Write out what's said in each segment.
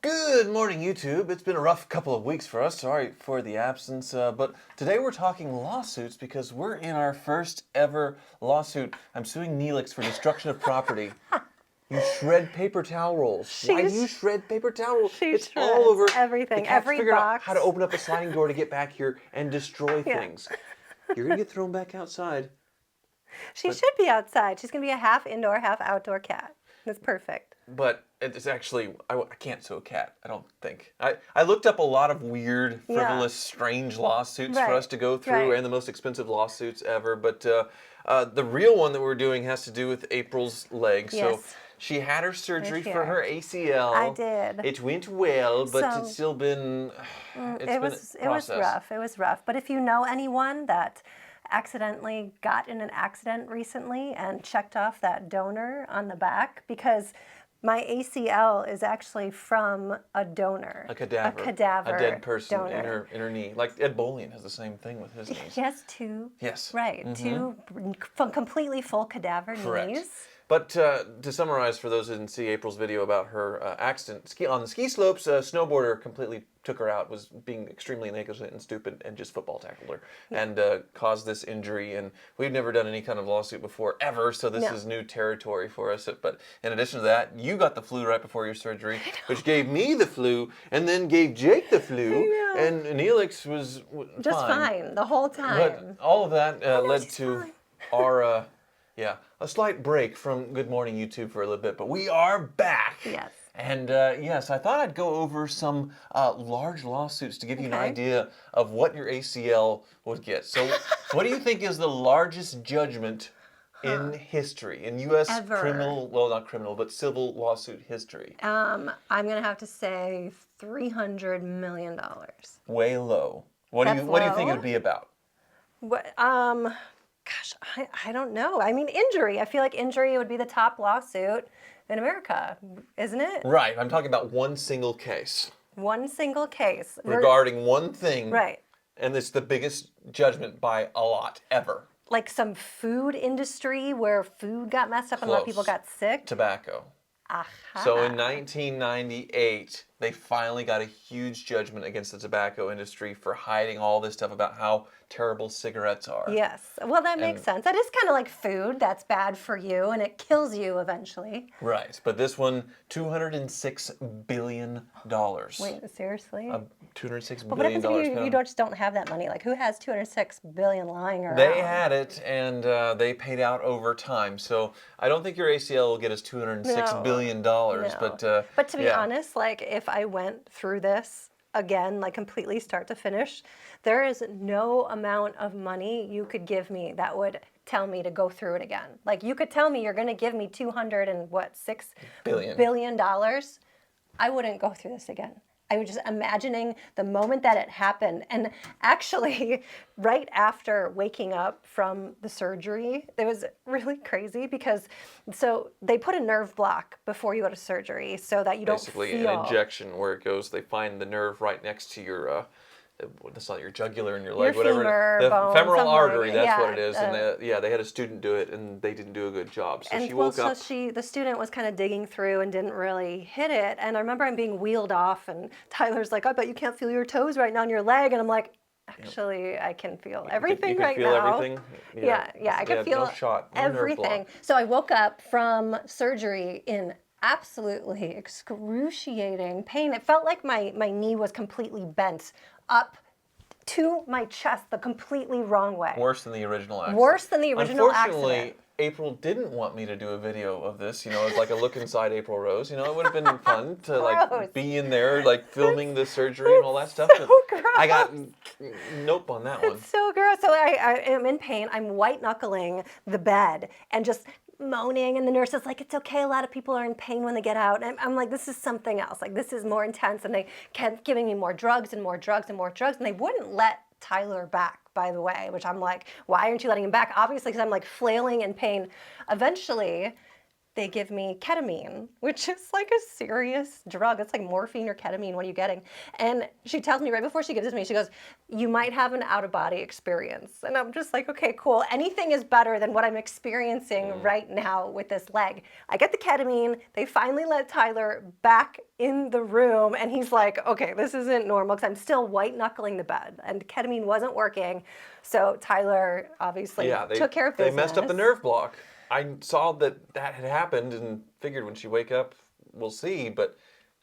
Good morning, YouTube. It's been a rough couple of weeks for us. Sorry for the absence. But today we're talking lawsuits because we're in our first ever lawsuit. I'm suing Neelix for destruction of property. You shred paper towel rolls. Why do you shred paper towel rolls? It's all over everything. The cat's Every figured box. out how to open up a sliding door to get back here and destroy things. You're going to get thrown back outside. She should be outside. She's going to be a half indoor, half outdoor cat. That's perfect. But it's actually, I can't sue a cat, I don't think. I looked up a lot of weird, frivolous, strange lawsuits for us to go through, and the most expensive lawsuits ever. But the real one that we're doing has to do with April's leg. Yes. So she had her surgery for her ACL. I did. It went well, but it's still been, it was rough. It was rough. But if you know anyone that accidentally got in an accident recently and checked off that donor on the back, because my ACL is actually from a donor. A cadaver. A dead person donor. in her knee. Like Ed Bolian has the same thing with his knees. He has two. Yes. Right. Two completely full cadaver knees. But to summarize, for those who didn't see April's video about her accident on the ski slopes, a snowboarder completely took her out, was being extremely negligent and stupid, and just football tackled her, and caused this injury. And we've never done any kind of lawsuit before, ever, so this is new territory for us. But in addition to that, you got the flu right before your surgery, which gave me the flu, and then gave Jake the flu, and Neelix was just fine the whole time. But all of that led to our... a slight break from Good Morning YouTube for a little bit, but we are back. Yes. And yes, I thought I'd go over some large lawsuits to give you an idea of what your ACL would get. So what do you think is the largest judgment in history, in U.S. criminal, well, not criminal, but civil lawsuit history? I'm going to have to say $300 million. Way low. What do you think it would be about? What, gosh, I don't know. I mean, injury. I feel like injury would be the top lawsuit in America, isn't it? Right. I'm talking about one single case. One single case. Regarding one thing. Right. And it's the biggest judgment by a lot, ever. Like some food industry where food got messed up and a lot of people got sick? Tobacco. Aha. So in 1998, they finally got a huge judgment against the tobacco industry for hiding all this stuff about how terrible cigarettes are. Yes. Well, that makes sense. That is kind of like food that's bad for you and it kills you eventually. Right. But this one, $206 billion. Wait, seriously? $206 but billion. What happens if you just don't have that money? Like, who has $206 billion lying around? They had it, and they paid out over time. So I don't think your ACL will get us $206 billion. No. But to be honest, like, if I went through this again, like completely start to finish, there is no amount of money you could give me that would tell me to go through it again. Like, you could tell me you're going to give me $6 billion. I wouldn't go through this again. I was just imagining the moment that it happened. And actually, right after waking up from the surgery, it was really crazy because, so they put a nerve block before you go to surgery so that you don't feel... Basically an injection where it goes, they find the nerve right next to your... that's not your jugular in your leg, whatever. Femur, bone, femoral artery, that's what it is. And they had a student do it, and they didn't do a good job. So she woke up. So the student was kind of digging through and didn't really hit it. And I remember I'm being wheeled off, and Tyler's like, "I bet you can't feel your toes right now on your leg." And I'm like, "Actually, I can feel everything right now." You can feel everything? Yeah, I can feel no shot, no everything. So I woke up from surgery in absolutely excruciating pain. It felt like my knee was completely bent up to my chest the completely wrong way. Worse than the original accident. Worse than the original Unfortunately, accident. April didn't want me to do a video of this. You know, it's like a look inside April Rose. You know, it would have been fun to like be in there, like filming the surgery and all that stuff. So gross. I got nope on that one. It's so gross. So I am in pain. I'm white knuckling the bed and just moaning, and the nurse is like, "It's okay, a lot of people are in pain when they get out." And I'm like, this is something else. Like, this is more intense. And they kept giving me more drugs and more drugs and more drugs, and they wouldn't let Tyler back, by the way, which I'm like, why aren't you letting him back? Obviously, because I'm like flailing in pain. Eventually, they give me ketamine, which is like a serious drug. It's like morphine or ketamine. What are you getting? And she tells me right before she gives it to me, she goes, you might have an out-of-body experience. And I'm just like, okay, cool. Anything is better than what I'm experiencing right now with this leg. I get the ketamine. They finally let Tyler back in the room. And he's like, okay, this isn't normal because I'm still white-knuckling the bed. And ketamine wasn't working. So Tyler obviously took care of they business. messed up the nerve block. I saw that had happened and figured when she wake up, we'll see. But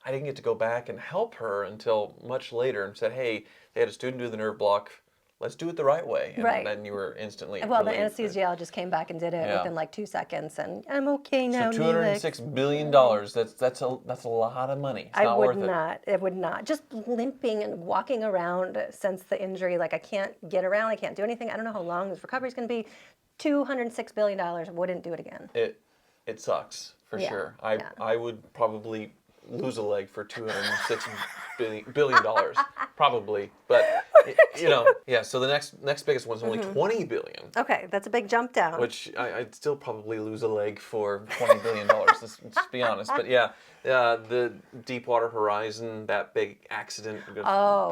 I didn't get to go back and help her until much later and said, hey, they had a student do the nerve block. Let's do it the right way. And then you were instantly Well, the relieved. anesthesiologist came back and did it within like 2 seconds, and I'm okay now. So $206 billion. That's a lot of money. It's not worth it. It would not. Just limping and walking around since the injury, like I can't get around, I can't do anything. I don't know how long this recovery is going to be. $206 billion wouldn't do it again. It sucks for sure. I would probably lose a leg for $206 billion, probably. But so the next biggest one's only $20 billion. Okay, that's a big jump down. Which I'd still probably lose a leg for $20 billion. Let's be honest. But the Deepwater Horizon, that big accident, the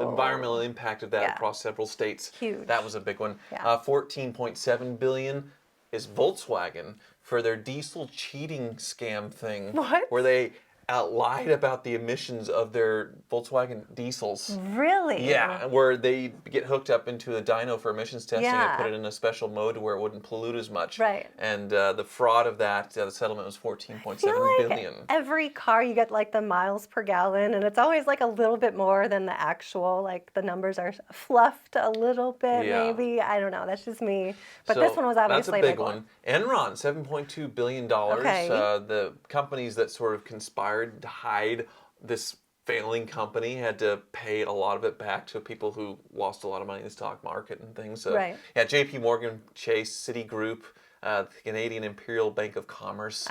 environmental impact of that across several states. Huge. That was a big one. Yeah. $14.7 billion is Volkswagen for their diesel cheating scam thing. What? Where they lied about the emissions of their Volkswagen diesels. Really? Yeah, where they get hooked up into a dyno for emissions testing and put it in a special mode where it wouldn't pollute as much. Right. And the fraud of that, the settlement was $14.7 billion. Every car you get like the miles per gallon, and it's always like a little bit more than the actual. Like the numbers are fluffed a little bit, maybe. I don't know. That's just me. But this one was obviously that's a big one. Enron, $7.2 billion. Okay. The companies that sort of conspired to hide this failing company had to pay a lot of it back to people who lost a lot of money in the stock market and things. So, JP Morgan Chase, Citigroup, the Canadian Imperial Bank of Commerce.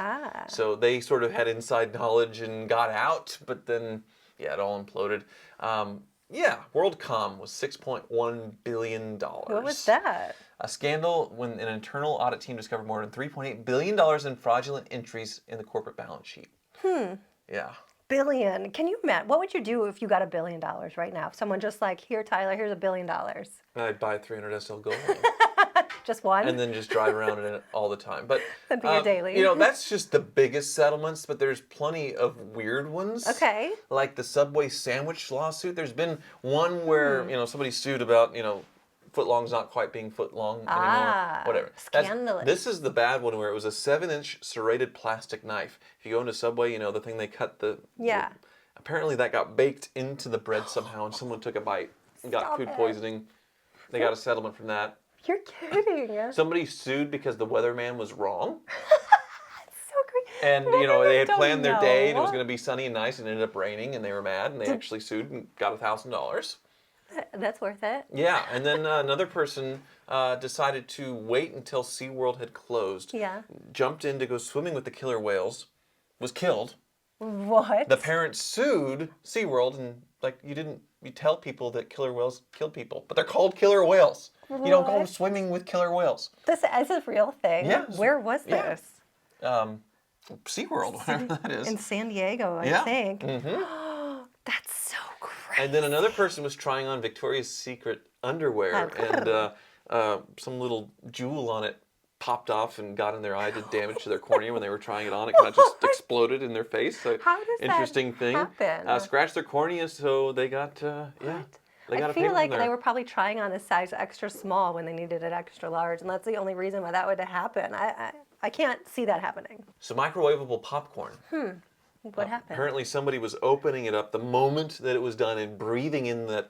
So they sort of had inside knowledge and got out, but then, it all imploded. WorldCom was $6.1 billion. What was that? A scandal when an internal audit team discovered more than $3.8 billion in fraudulent entries in the corporate balance sheet. Yeah. Billion. Can you imagine? What would you do if you got $1 billion right now? If someone just like, here, Tyler, here's $1 billion. I'd buy 300 SL Gold. Just one? And then just drive around in it all the time. But that'd be your daily. That's just the biggest settlements, but there's plenty of weird ones. Okay. Like the Subway sandwich lawsuit. There's been one where, somebody sued about, footlong's not quite being footlong anymore. Whatever. Scandalous. This is the bad one where it was a 7-inch serrated plastic knife. If you go into Subway, the thing they cut apparently that got baked into the bread somehow and someone took a bite and got food poisoning. They got a settlement from that. You're kidding. Somebody sued because the weatherman was wrong. So great. And, they had planned their day and it was going to be sunny and nice and it ended up raining and they were mad and they actually sued and got $1,000. That's worth it. Yeah, and then another person decided to wait until SeaWorld had closed. Yeah. Jumped in to go swimming with the killer whales. Was killed. What? The parents sued SeaWorld and, you tell people that killer whales kill people. But they're called killer whales. You don't go swimming with killer whales. This is a real thing. Yeah. Where was this? SeaWorld, whatever that is. In San Diego, I think. Mm-hmm. That's so crazy. And then another person was trying on Victoria's Secret underwear, and some little jewel on it popped off and got in their eye, did damage to their cornea when they were trying it on. It kind of just exploded in their face. So how does interesting that thing. happen? Scratched their cornea, so they got they got I feel like they were probably trying on a size extra small when they needed it extra large, and that's the only reason why that would happen. I can't see that happening. So microwavable popcorn. What happened? Apparently somebody was opening it up the moment that it was done and breathing in the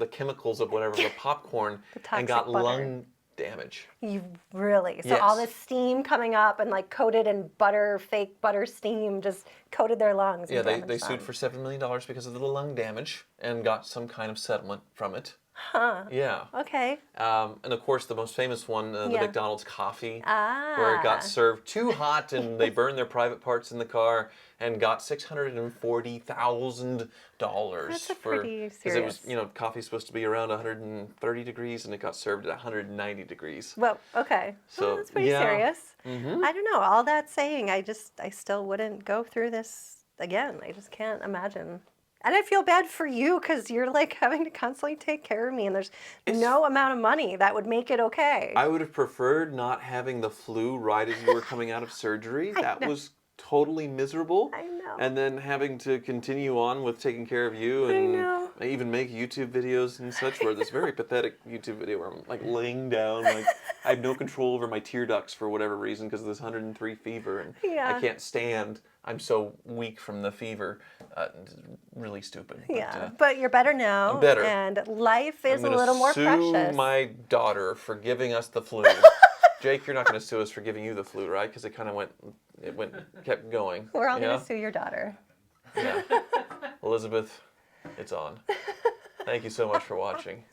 chemicals of whatever the popcorn and got butter. Lung damage. You really? So Yes. all this steam coming up and like coated in butter, fake butter steam, just coated their lungs. Yeah, and they damaged sued them. for $7 million because of the lung damage and got some kind of settlement from it. Huh. Yeah. Okay. And of course, the most famous one, the Yeah. McDonald's coffee, Ah. where it got served too hot and they burned their private parts in the car and got $640,000 That's a for pretty because it was serious. coffee's supposed to be around 130 degrees and it got served at 190 degrees. Well, okay. Well, So that's pretty yeah. serious. Mm-hmm. I don't know. All that saying, I still wouldn't go through this again. I just can't imagine. And I feel bad for you because you're like having to constantly take care of me, and there's It's no amount of money that would make it okay. I would have preferred not having the flu right as you were coming out of surgery. I That know. was totally miserable. I know. And then having to continue on with taking care of you I and know. even make YouTube videos and such where this very pathetic YouTube video where I'm like laying down, like I have no control over my tear ducts for whatever reason because of this 103 fever and I Yeah. can't stand. I'm so weak from the fever. It's really stupid. Yeah, but you're better now, I'm better. and life I'm is a gonna little more sue precious. my daughter for giving us the flu. Jake, you're not going to sue us for giving you the flu, right? Because it kind of kept going. We're all yeah? gonna sue your daughter. Yeah. Elizabeth, it's on. Thank you so much for watching.